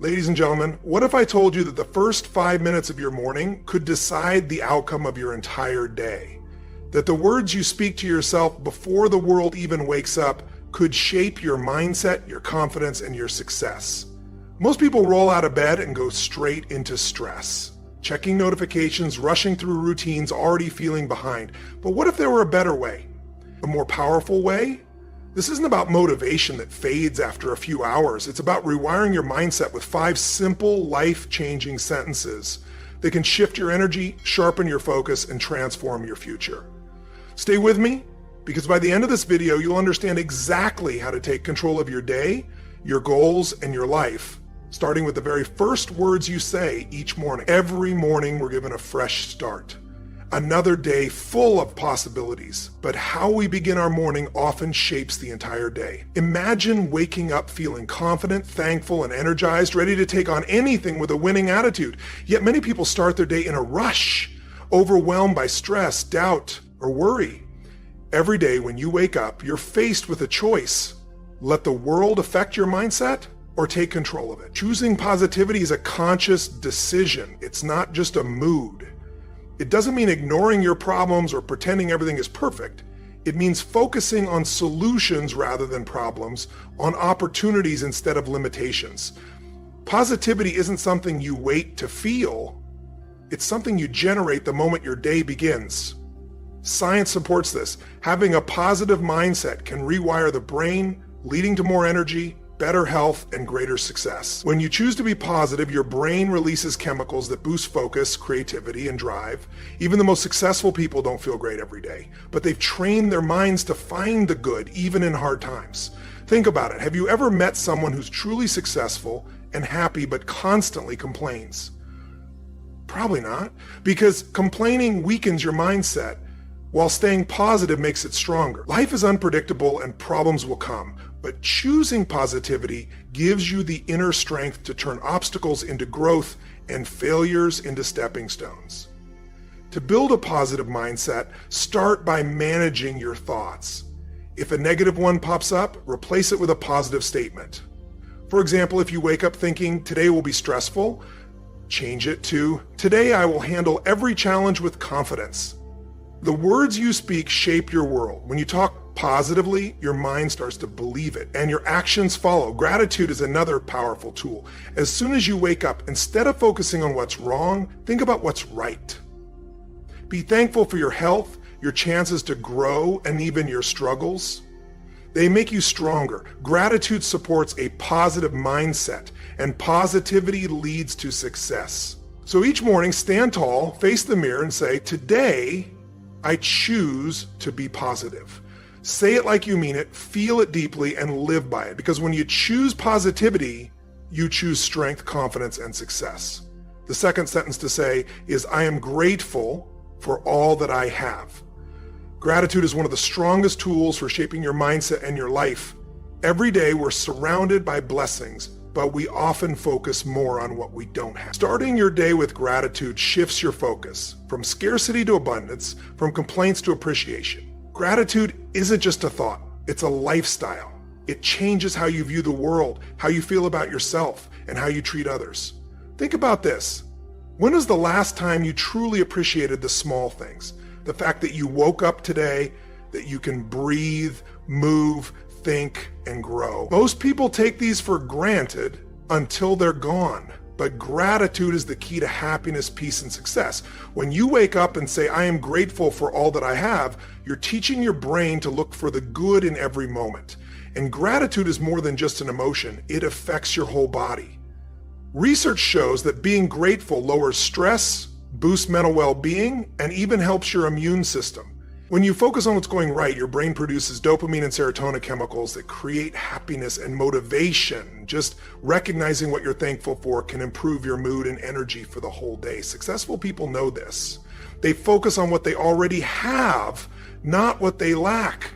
Ladies and gentlemen, what if I told you that the first 5 minutes of your morning could decide the outcome of your entire day? That the words you speak to yourself before the world even wakes up could shape your mindset, your confidence, and your success. Most people roll out of bed and go straight into stress, checking notifications, rushing through routines, already feeling behind. But what if there were a better way? A more powerful way? This isn't about motivation that fades after a few hours. It's about rewiring your mindset with 5 simple, life-changing sentences that can shift your energy, sharpen your focus, and transform your future. Stay with me, because by the end of this video, you'll understand exactly how to take control of your day, your goals, and your life, starting with the very first words you say each morning. Every morning, we're given a fresh start. Another day full of possibilities, but how we begin our morning often shapes the entire day. Imagine waking up feeling confident, thankful, and energized, ready to take on anything with a winning attitude. Yet many people start their day in a rush, overwhelmed by stress, doubt, or worry. Every day when you wake up, you're faced with a choice. Let the world affect your mindset or take control of it. Choosing positivity is a conscious decision. It's not just a mood. It doesn't mean ignoring your problems or pretending everything is perfect. It means focusing on solutions rather than problems, on opportunities instead of limitations. Positivity isn't something you wait to feel. It's something you generate the moment your day begins. Science supports this. Having a positive mindset can rewire the brain, leading to more energy, better health, and greater success. When you choose to be positive, your brain releases chemicals that boost focus, creativity, and drive. Even the most successful people don't feel great every day, but they've trained their minds to find the good, even in hard times. Think about it. Have you ever met someone who's truly successful and happy, but constantly complains? Probably not, because complaining weakens your mindset, while staying positive makes it stronger. Life is unpredictable and problems will come, but choosing positivity gives you the inner strength to turn obstacles into growth and failures into stepping stones. To build a positive mindset, start by managing your thoughts. If a negative one pops up, replace it with a positive statement. For example, if you wake up thinking, today will be stressful, change it to, today I will handle every challenge with confidence. The words you speak shape your world. When you talk positively, your mind starts to believe it, and your actions follow. Gratitude is another powerful tool. As soon as you wake up, instead of focusing on what's wrong, think about what's right. Be thankful for your health, your chances to grow, and even your struggles. They make you stronger. Gratitude supports a positive mindset, and positivity leads to success. So each morning, stand tall, face the mirror, and say, today, I choose to be positive. Say it like you mean it, feel it deeply, and live by it. Because when you choose positivity, you choose strength, confidence, and success. The second sentence to say is, I am grateful for all that I have. Gratitude is one of the strongest tools for shaping your mindset and your life. Every day we're surrounded by blessings, but we often focus more on what we don't have. Starting your day with gratitude shifts your focus from scarcity to abundance, from complaints to appreciation. Gratitude isn't just a thought, it's a lifestyle. It changes how you view the world, how you feel about yourself, and how you treat others. Think about this. When was the last time you truly appreciated the small things? The fact that you woke up today, that you can breathe, move, think, and grow. Most people take these for granted until they're gone. But gratitude is the key to happiness, peace, and success. When you wake up and say, I am grateful for all that I have, you're teaching your brain to look for the good in every moment. And gratitude is more than just an emotion. It affects your whole body. Research shows that being grateful lowers stress, boosts mental well-being, and even helps your immune system. When you focus on what's going right, your brain produces dopamine and serotonin chemicals that create happiness and motivation. Just recognizing what you're thankful for can improve your mood and energy for the whole day. Successful people know this. They focus on what they already have, not what they lack.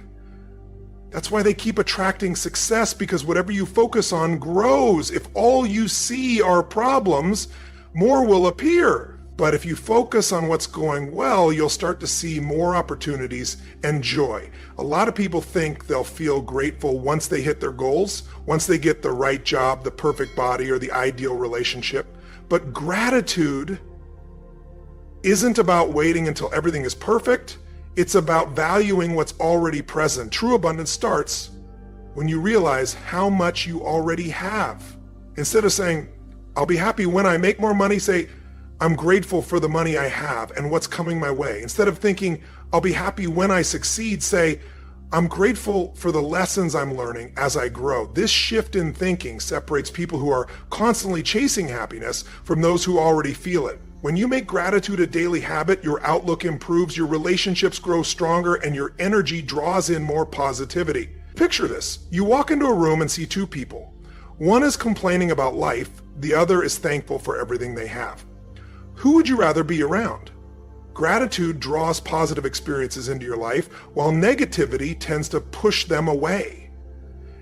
That's why they keep attracting success, because whatever you focus on grows. If all you see are problems, more will appear. But if you focus on what's going well, you'll start to see more opportunities and joy. A lot of people think they'll feel grateful once they hit their goals, once they get the right job, the perfect body, or the ideal relationship. But gratitude isn't about waiting until everything is perfect. It's about valuing what's already present. True abundance starts when you realize how much you already have. Instead of saying, I'll be happy when I make more money, say, I'm grateful for the money I have and what's coming my way. Instead of thinking, I'll be happy when I succeed, say, I'm grateful for the lessons I'm learning as I grow. This shift in thinking separates people who are constantly chasing happiness from those who already feel it. When you make gratitude a daily habit, your outlook improves, your relationships grow stronger, and your energy draws in more positivity. Picture this. You walk into a room and see two people. One is complaining about life, the other is thankful for everything they have. Who would you rather be around? Gratitude draws positive experiences into your life, while negativity tends to push them away.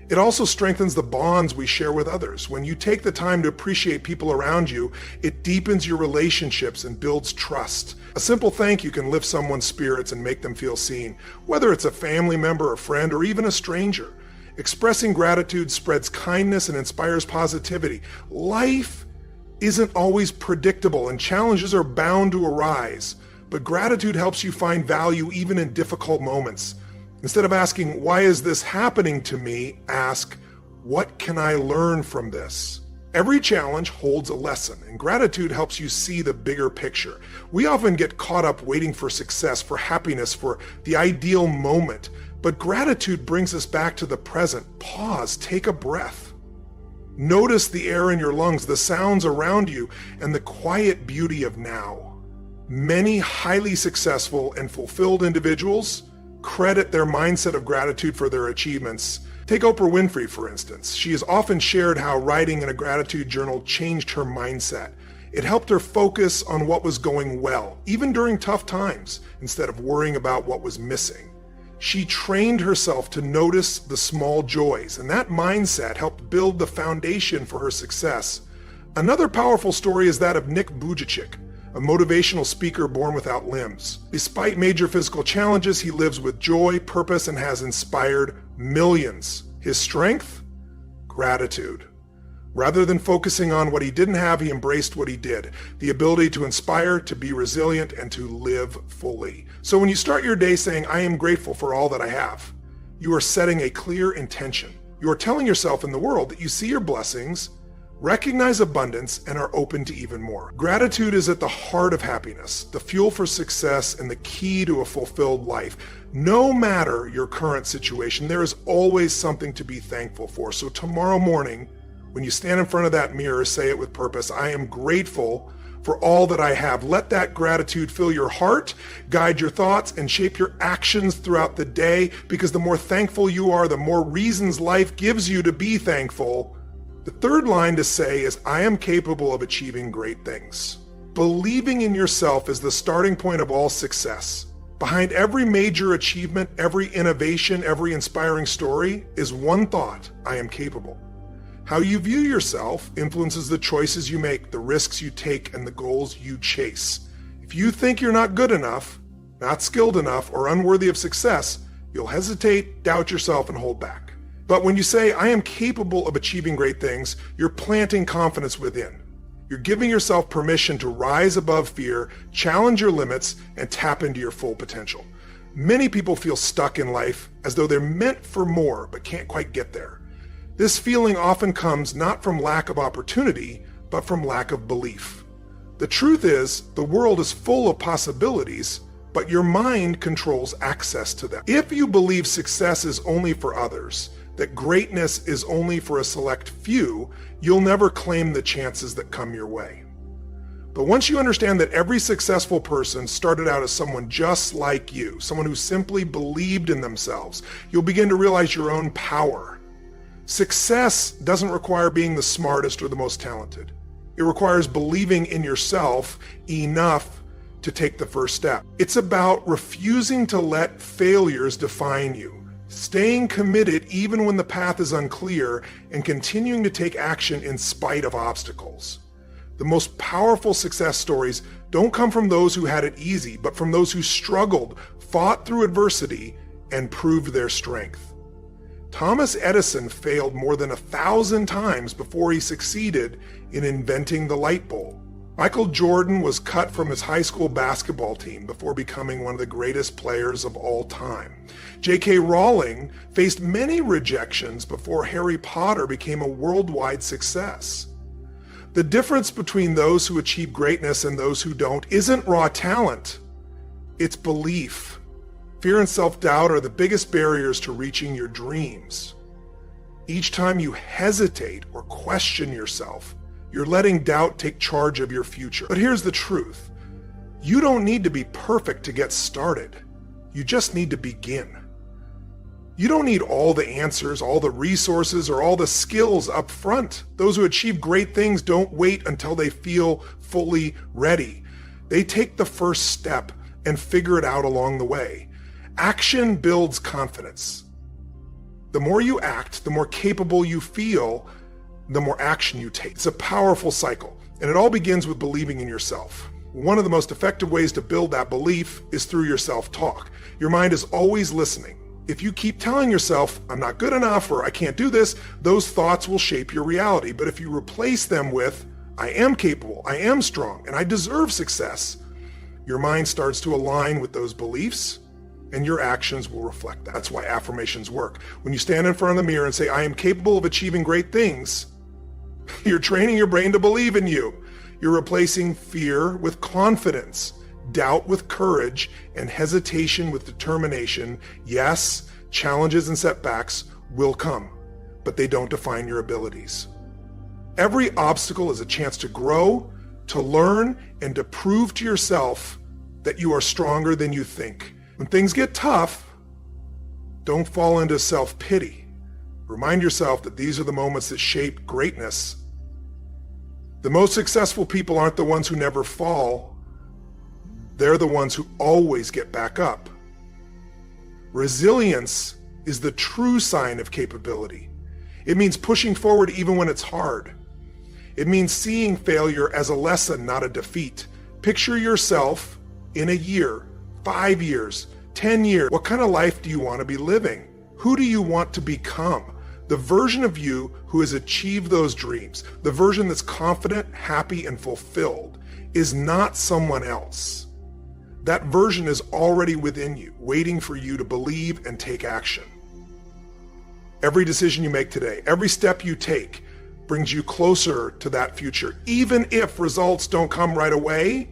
It also strengthens the bonds we share with others. When you take the time to appreciate people around you, it deepens your relationships and builds trust. A simple thank you can lift someone's spirits and make them feel seen, whether it's a family member, a friend, or even a stranger. Expressing gratitude spreads kindness and inspires positivity. Life isn't always predictable and challenges are bound to arise, but gratitude helps you find value even in difficult moments. Instead of asking, why is this happening to me? Ask, what can I learn from this? Every challenge holds a lesson, and gratitude helps you see the bigger picture. We often get caught up waiting for success, for happiness, for the ideal moment, but gratitude brings us back to the present. Pause, take a breath. Notice the air in your lungs, the sounds around you, and the quiet beauty of now. Many highly successful and fulfilled individuals credit their mindset of gratitude for their achievements. Take Oprah Winfrey, for instance. She has often shared how writing in a gratitude journal changed her mindset. It helped her focus on what was going well, even during tough times, instead of worrying about what was missing. She trained herself to notice the small joys, and that mindset helped build the foundation for her success. Another powerful story is that of Nick Vujicic, a motivational speaker born without limbs. Despite major physical challenges, he lives with joy, purpose, and has inspired millions. His strength? Gratitude. Rather than focusing on what he didn't have, he embraced what he did. The ability to inspire, to be resilient, and to live fully. So when you start your day saying, I am grateful for all that I have, you are setting a clear intention. You are telling yourself in the world that you see your blessings, recognize abundance, and are open to even more. Gratitude is at the heart of happiness, the fuel for success, and the key to a fulfilled life. No matter your current situation, there is always something to be thankful for. So tomorrow morning, when you stand in front of that mirror, say it with purpose. I am grateful for all that I have. Let that gratitude fill your heart, guide your thoughts, and shape your actions throughout the day, because the more thankful you are, the more reasons life gives you to be thankful. The third line to say is, I am capable of achieving great things. Believing in yourself is the starting point of all success. Behind every major achievement, every innovation, every inspiring story is one thought: I am capable. How you view yourself influences the choices you make, the risks you take, and the goals you chase. If you think you're not good enough, not skilled enough, or unworthy of success, you'll hesitate, doubt yourself, and hold back. But when you say, I am capable of achieving great things, you're planting confidence within. You're giving yourself permission to rise above fear, challenge your limits, and tap into your full potential. Many people feel stuck in life as though they're meant for more, but can't quite get there. This feeling often comes not from lack of opportunity, but from lack of belief. The truth is, the world is full of possibilities, but your mind controls access to them. If you believe success is only for others, that greatness is only for a select few, you'll never claim the chances that come your way. But once you understand that every successful person started out as someone just like you, someone who simply believed in themselves, you'll begin to realize your own power. Success doesn't require being the smartest or the most talented. It requires believing in yourself enough to take the first step. It's about refusing to let failures define you, staying committed even when the path is unclear, and continuing to take action in spite of obstacles. The most powerful success stories don't come from those who had it easy, but from those who struggled, fought through adversity, and proved their strength. Thomas Edison failed more than 1,000 times before he succeeded in inventing the light bulb. Michael Jordan was cut from his high school basketball team before becoming one of the greatest players of all time. J.K. Rowling faced many rejections before Harry Potter became a worldwide success. The difference between those who achieve greatness and those who don't isn't raw talent, it's belief. Fear and self-doubt are the biggest barriers to reaching your dreams. Each time you hesitate or question yourself, you're letting doubt take charge of your future. But here's the truth. You don't need to be perfect to get started. You just need to begin. You don't need all the answers, all the resources, or all the skills up front. Those who achieve great things don't wait until they feel fully ready. They take the first step and figure it out along the way. Action builds confidence. The more you act, the more capable you feel, the more action you take. It's a powerful cycle, and it all begins with believing in yourself. One of the most effective ways to build that belief is through your self-talk. Your mind is always listening. If you keep telling yourself, I'm not good enough, or I can't do this, those thoughts will shape your reality. But if you replace them with, I am capable, I am strong, and I deserve success, your mind starts to align with those beliefs, and your actions will reflect that. That's why affirmations work. When you stand in front of the mirror and say, I am capable of achieving great things, you're training your brain to believe in you. You're replacing fear with confidence, doubt with courage, and hesitation with determination. Yes, challenges and setbacks will come, but they don't define your abilities. Every obstacle is a chance to grow, to learn, and to prove to yourself that you are stronger than you think. When things get tough, don't fall into self-pity. Remind yourself that these are the moments that shape greatness. The most successful people aren't the ones who never fall. They're the ones who always get back up. Resilience is the true sign of capability. It means pushing forward even when it's hard. It means seeing failure as a lesson, not a defeat. Picture yourself in a year, 5 years, 10 years. What kind of life do you want to be living? Who do you want to become? The version of you who has achieved those dreams, the version that's confident, happy, and fulfilled, is not someone else. That version is already within you, waiting for you to believe and take action. Every decision you make today, every step you take, brings you closer to that future. Even if results don't come right away,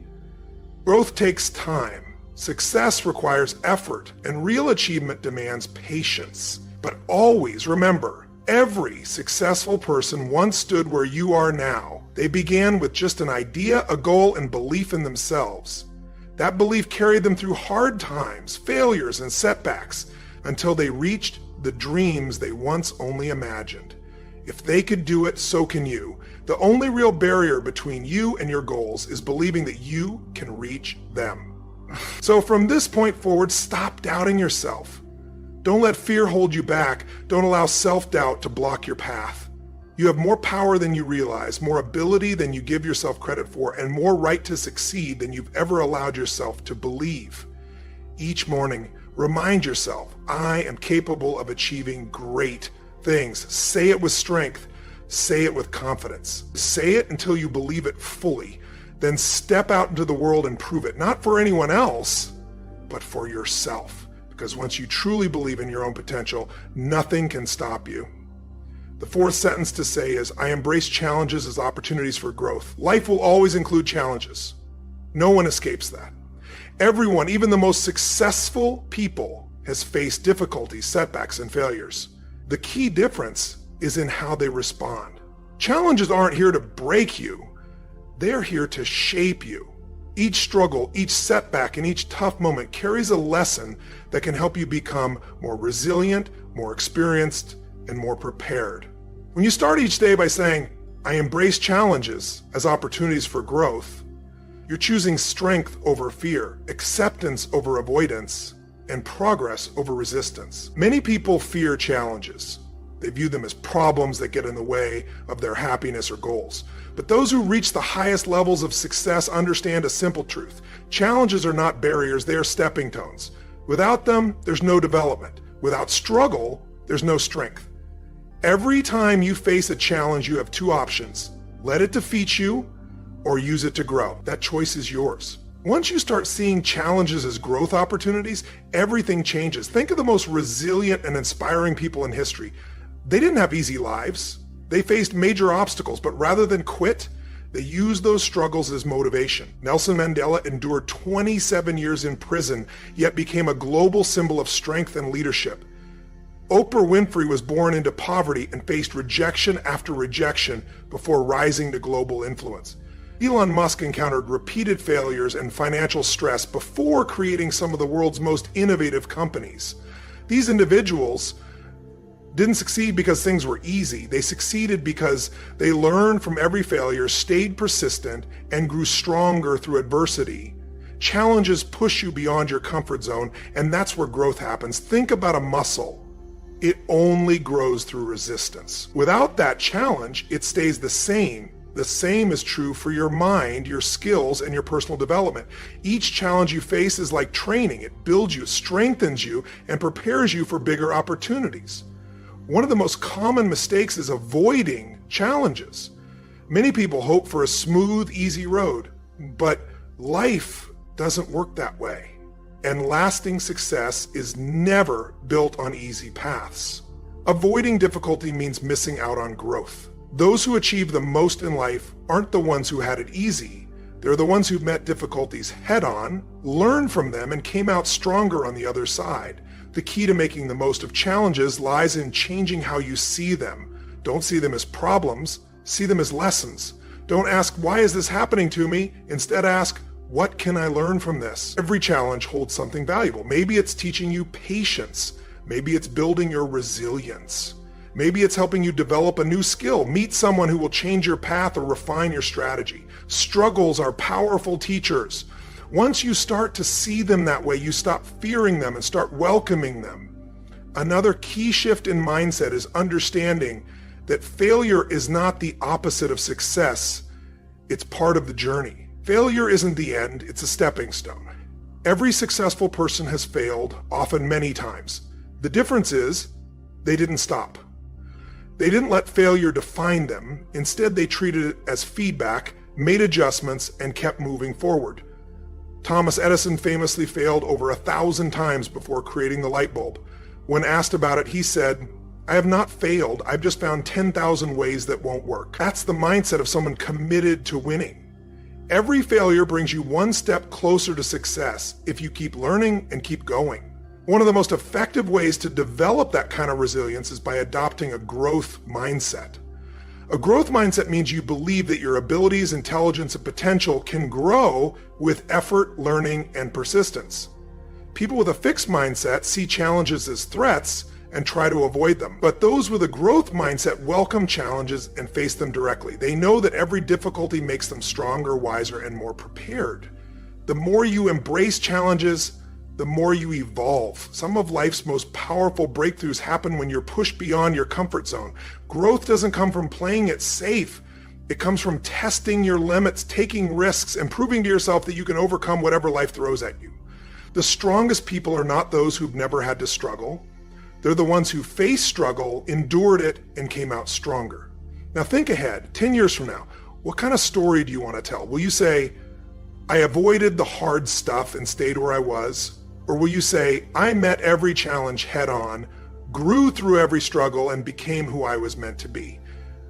growth takes time. Success requires effort, and real achievement demands patience. But always remember, every successful person once stood where you are now. They began with just an idea, a goal, and belief in themselves. That belief carried them through hard times, failures, and setbacks until they reached the dreams they once only imagined. If they could do it, so can you. The only real barrier between you and your goals is believing that you can reach them. So from this point forward, stop doubting yourself. Don't let fear hold you back. Don't allow self-doubt to block your path. You have more power than you realize, more ability than you give yourself credit for, and more right to succeed than you've ever allowed yourself to believe. Each morning, remind yourself, I am capable of achieving great things. Say it with strength. Say it with confidence. Say it until you believe it fully. Then step out into the world and prove it, not for anyone else, but for yourself. Because once you truly believe in your own potential, nothing can stop you. The fourth sentence to say is, I embrace challenges as opportunities for growth. Life will always include challenges. No one escapes that. Everyone, even the most successful people, has faced difficulties, setbacks, and failures. The key difference is in how they respond. Challenges aren't here to break you. They're here to shape you. Each struggle, each setback, and each tough moment carries a lesson that can help you become more resilient, more experienced, and more prepared. When you start each day by saying, I embrace challenges as opportunities for growth, you're choosing strength over fear, acceptance over avoidance, and progress over resistance. Many people fear challenges. They view them as problems that get in the way of their happiness or goals. But those who reach the highest levels of success understand a simple truth. Challenges are not barriers, they are stepping stones. Without them, there's no development. Without struggle, there's no strength. Every time you face a challenge, you have two options. Let it defeat you or use it to grow. That choice is yours. Once you start seeing challenges as growth opportunities, everything changes. Think of the most resilient and inspiring people in history. They didn't have easy lives. They faced major obstacles, but rather than quit, they used those struggles as motivation. Nelson Mandela endured 27 years in prison, yet became a global symbol of strength and leadership. Oprah Winfrey was born into poverty and faced rejection after rejection before rising to global influence. Elon Musk encountered repeated failures and financial stress before creating some of the world's most innovative companies. These individuals didn't succeed because things were easy. They succeeded because they learned from every failure, stayed persistent, and grew stronger through adversity. Challenges push you beyond your comfort zone, and that's where growth happens. Think about a muscle. It only grows through resistance. Without that challenge, it stays the same. The same is true for your mind, your skills, and your personal development. Each challenge you face is like training. It builds you, strengthens you, and prepares you for bigger opportunities. One of the most common mistakes is avoiding challenges. Many people hope for a smooth, easy road, but life doesn't work that way. And lasting success is never built on easy paths. Avoiding difficulty means missing out on growth. Those who achieve the most in life aren't the ones who had it easy. They're the ones who met difficulties head on, learned from them, and came out stronger on the other side. The key to making the most of challenges lies in changing how you see them. Don't see them as problems, see them as lessons. Don't ask, why is this happening to me? Instead ask, what can I learn from this? Every challenge holds something valuable. Maybe it's teaching you patience. Maybe it's building your resilience. Maybe it's helping you develop a new skill, meet someone who will change your path or refine your strategy. Struggles are powerful teachers. Once you start to see them that way, you stop fearing them and start welcoming them. Another key shift in mindset is understanding that failure is not the opposite of success. It's part of the journey. Failure isn't the end, it's a stepping stone. Every successful person has failed, often many times. The difference is they didn't stop. They didn't let failure define them. Instead, they treated it as feedback, made adjustments, and kept moving forward. Thomas Edison famously failed over 1,000 times before creating the light bulb. When asked about it, he said, "I have not failed, I've just found 10,000 ways that won't work." That's the mindset of someone committed to winning. Every failure brings you one step closer to success if you keep learning and keep going. One of the most effective ways to develop that kind of resilience is by adopting a growth mindset. A growth mindset means you believe that your abilities, intelligence, and potential can grow with effort, learning, and persistence. People with a fixed mindset see challenges as threats and try to avoid them. But those with a growth mindset welcome challenges and face them directly. They know that every difficulty makes them stronger, wiser, and more prepared. The more you embrace challenges, the more you evolve. Some of life's most powerful breakthroughs happen when you're pushed beyond your comfort zone. Growth doesn't come from playing it safe. It comes from testing your limits, taking risks, and proving to yourself that you can overcome whatever life throws at you. The strongest people are not those who've never had to struggle. They're the ones who faced struggle, endured it, and came out stronger. Now think ahead, 10 years from now, what kind of story do you want to tell? Will you say, I avoided the hard stuff and stayed where I was? Or will you say, I met every challenge head on, grew through every struggle, and became who I was meant to be?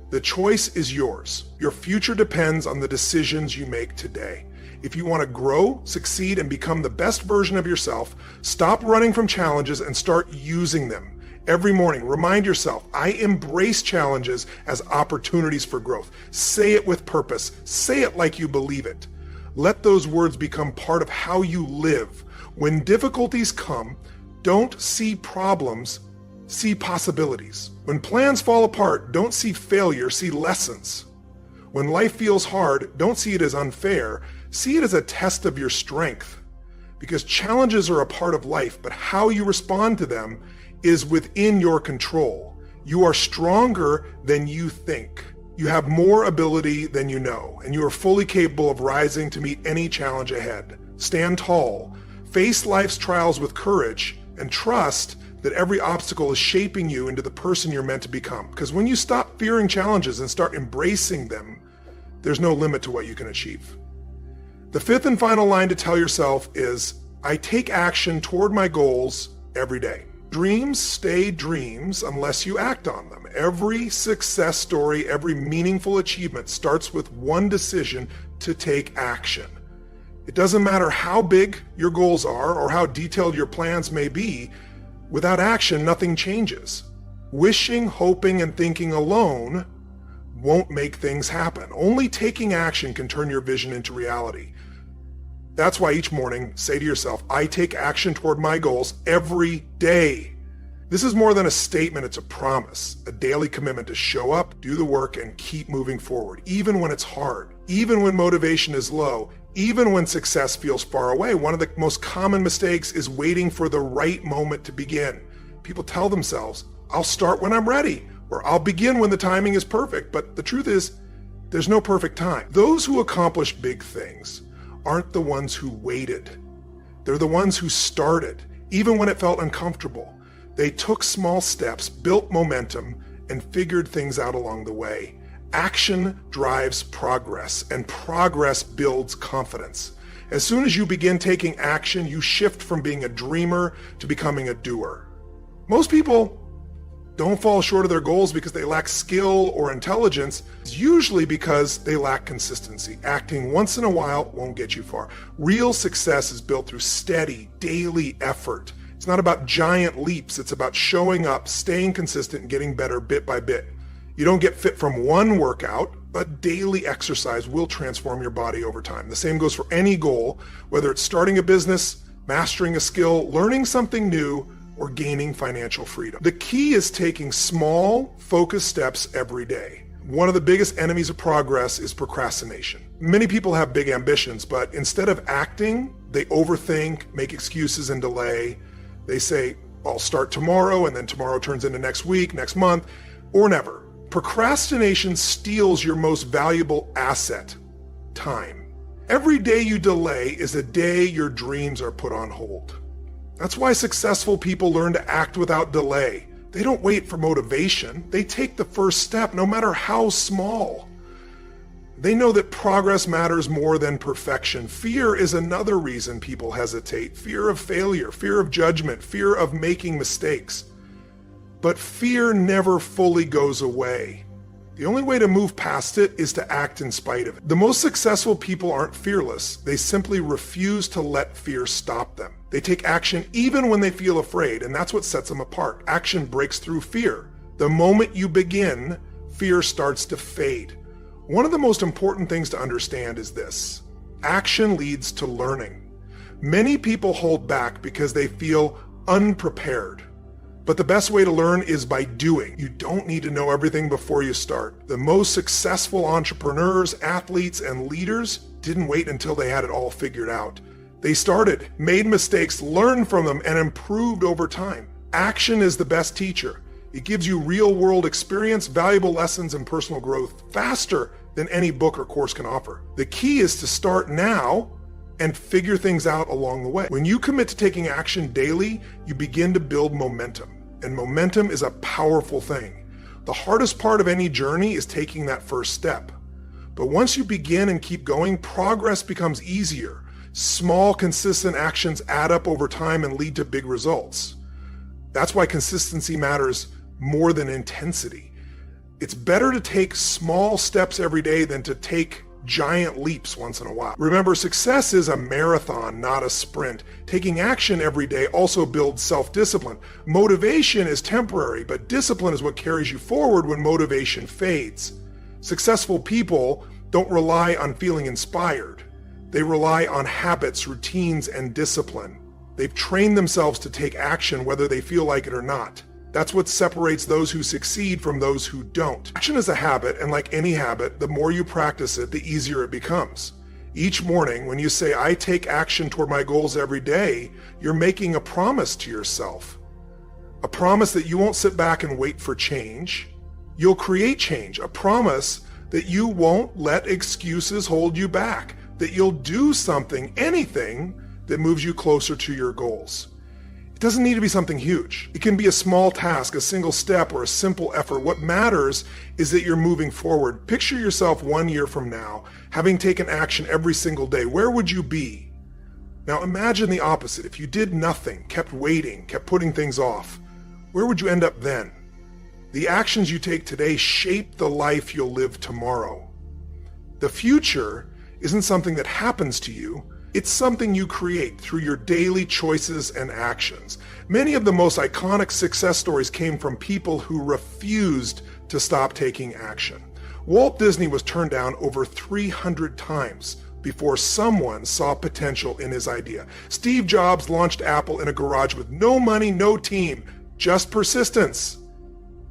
The choice is yours. Your future depends on the decisions you make today. If you want to grow, succeed, and become the best version of yourself, stop running from challenges and start using them. Every morning, remind yourself, I embrace challenges as opportunities for growth. Say it with purpose. Say it like you believe it. Let those words become part of how you live. When difficulties come, don't see problems, see possibilities. When plans fall apart, don't see failure, see lessons. When life feels hard, don't see it as unfair, see it as a test of your strength. Because challenges are a part of life, but how you respond to them is within your control. You are stronger than you think. You have more ability than you know, and you are fully capable of rising to meet any challenge ahead. Stand tall, face life's trials with courage, and trust that every obstacle is shaping you into the person you're meant to become. Because when you stop fearing challenges and start embracing them, there's no limit to what you can achieve. The fifth and final line to tell yourself is, I take action toward my goals every day. Dreams stay dreams unless you act on them. Every success story, every meaningful achievement starts with one decision to take action. It doesn't matter how big your goals are or how detailed your plans may be. Without action, nothing changes. Wishing, hoping, and thinking alone won't make things happen. Only taking action can turn your vision into reality. That's why each morning, say to yourself, I take action toward my goals every day. This is more than a statement, it's a promise, a daily commitment to show up, do the work, and keep moving forward, even when it's hard, even when motivation is low, even when success feels far away. One of the most common mistakes is waiting for the right moment to begin. People tell themselves, I'll start when I'm ready, or I'll begin when the timing is perfect. But the truth is, there's no perfect time. Those who accomplish big things aren't the ones who waited. They're the ones who started, even when it felt uncomfortable. They took small steps, built momentum, and figured things out along the way. Action drives progress, and progress builds confidence. As soon as you begin taking action, you shift from being a dreamer to becoming a doer. Most people don't fall short of their goals because they lack skill or intelligence. It's usually because they lack consistency. Acting once in a while won't get you far. Real success is built through steady, daily effort. It's not about giant leaps. It's about showing up, staying consistent, and getting better bit by bit. You don't get fit from one workout, but daily exercise will transform your body over time. The same goes for any goal, whether it's starting a business, mastering a skill, learning something new, or gaining financial freedom. The key is taking small, focused steps every day. One of the biggest enemies of progress is procrastination. Many people have big ambitions, but instead of acting, they overthink, make excuses, and delay. They say, I'll start tomorrow, and then tomorrow turns into next week, next month, or never. Procrastination steals your most valuable asset, time. Every day you delay is a day your dreams are put on hold. That's why successful people learn to act without delay. They don't wait for motivation. They take the first step, no matter how small. They know that progress matters more than perfection. Fear is another reason people hesitate. Fear of failure, fear of judgment, fear of making mistakes. But fear never fully goes away. The only way to move past it is to act in spite of it. The most successful people aren't fearless. They simply refuse to let fear stop them. They take action even when they feel afraid, and that's what sets them apart. Action breaks through fear. The moment you begin, fear starts to fade. One of the most important things to understand is this: action leads to learning. Many people hold back because they feel unprepared. But the best way to learn is by doing. You don't need to know everything before you start. The most successful entrepreneurs, athletes, and leaders didn't wait until they had it all figured out. They started, made mistakes, learned from them, and improved over time. Action is the best teacher. It gives you real-world experience, valuable lessons, and personal growth faster than any book or course can offer. The key is to start now and figure things out along the way. When you commit to taking action daily, you begin to build momentum. And momentum is a powerful thing. The hardest part of any journey is taking that first step. But once you begin and keep going, progress becomes easier. Small, consistent actions add up over time and lead to big results. That's why consistency matters more than intensity. It's better to take small steps every day than to take giant leaps once in a while. Remember, success is a marathon, not a sprint. Taking action every day also builds self-discipline. Motivation is temporary, but discipline is what carries you forward when motivation fades. Successful people don't rely on feeling inspired. They rely on habits, routines, and discipline. They've trained themselves to take action whether they feel like it or not. That's what separates those who succeed from those who don't. Action is a habit, and like any habit, the more you practice it, the easier it becomes. Each morning, when you say, I take action toward my goals every day, you're making a promise to yourself. A promise that you won't sit back and wait for change. You'll create change. A promise that you won't let excuses hold you back. That you'll do something, anything, that moves you closer to your goals. It doesn't need to be something huge. It can be a small task, a single step, or a simple effort. What matters is that you're moving forward. Picture yourself 1 year from now, having taken action every single day. Where would you be? Now imagine the opposite. If you did nothing, kept waiting, kept putting things off, where would you end up then? The actions you take today shape the life you'll live tomorrow. The future isn't something that happens to you. It's something you create through your daily choices and actions. Many of the most iconic success stories came from people who refused to stop taking action. Walt Disney was turned down over 300 times before someone saw potential in his idea. Steve Jobs launched Apple in a garage with no money, no team, just persistence.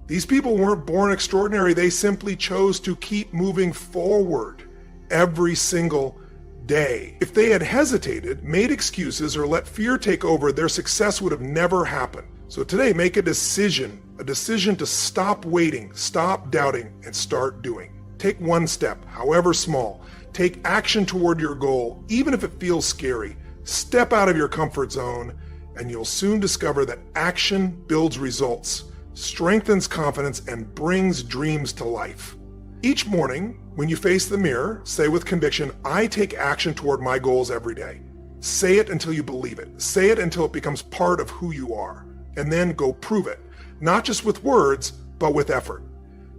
These people weren't born extraordinary. They simply chose to keep moving forward every single day. If they had hesitated, made excuses, or let fear take over, their success would have never happened. So today, make a decision to stop waiting, stop doubting, and start doing. Take one step, however small. Take action toward your goal, even if it feels scary. Step out of your comfort zone, and you'll soon discover that action builds results, strengthens confidence, and brings dreams to life. Each morning, when you face the mirror, say with conviction, I take action toward my goals every day. Say it until you believe it. Say it until it becomes part of who you are. And then go prove it. Not just with words, but with effort.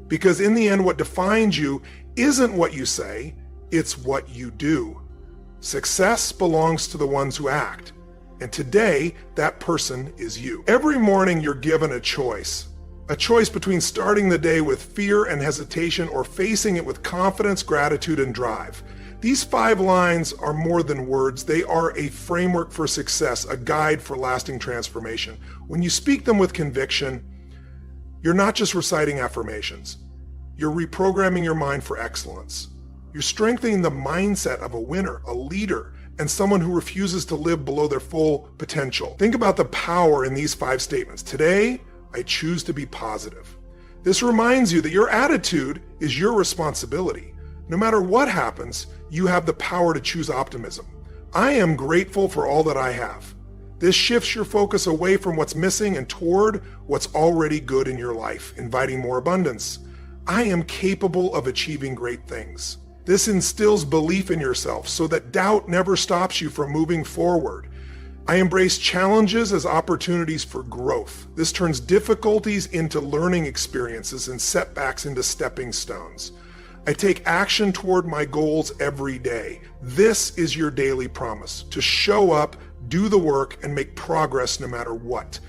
Because in the end, what defines you isn't what you say, it's what you do. Success belongs to the ones who act. And today, that person is you. Every morning, you're given a choice. A choice between starting the day with fear and hesitation or facing it with confidence, gratitude, and drive. These 5 lines are more than words. They are a framework for success, a guide for lasting transformation. When you speak them with conviction, you're not just reciting affirmations. You're reprogramming your mind for excellence. You're strengthening the mindset of a winner, a leader, and someone who refuses to live below their full potential. Think about the power in these 5 statements. Today, I choose to be positive. This reminds you that your attitude is your responsibility. No matter what happens, you have the power to choose optimism. I am grateful for all that I have. This shifts your focus away from what's missing and toward what's already good in your life, inviting more abundance. I am capable of achieving great things. This instills belief in yourself so that doubt never stops you from moving forward. I embrace challenges as opportunities for growth. This turns difficulties into learning experiences and setbacks into stepping stones. I take action toward my goals every day. This is your daily promise, to show up, do the work, and make progress no matter what.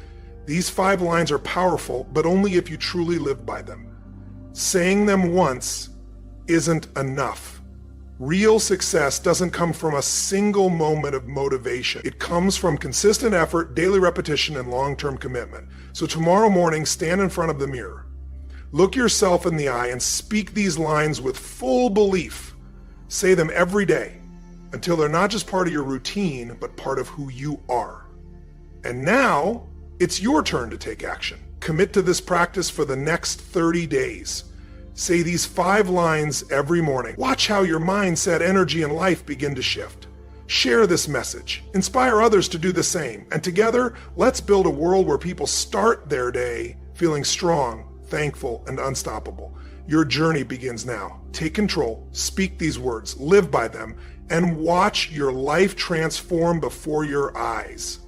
These 5 lines are powerful, but only if you truly live by them. Saying them once isn't enough. Real success doesn't come from a single moment of motivation. It comes from consistent effort, daily repetition, and long-term commitment. So tomorrow morning, stand in front of the mirror. Look yourself in the eye and speak these lines with full belief. Say them every day until they're not just part of your routine, but part of who you are. And now, it's your turn to take action. Commit to this practice for the next 30 days. Say these 5 lines every morning. Watch how your mindset, energy, and life begin to shift. Share this message. Inspire others to do the same. And together, let's build a world where people start their day feeling strong, thankful, and unstoppable. Your journey begins now. Take control, speak these words, live by them, and watch your life transform before your eyes.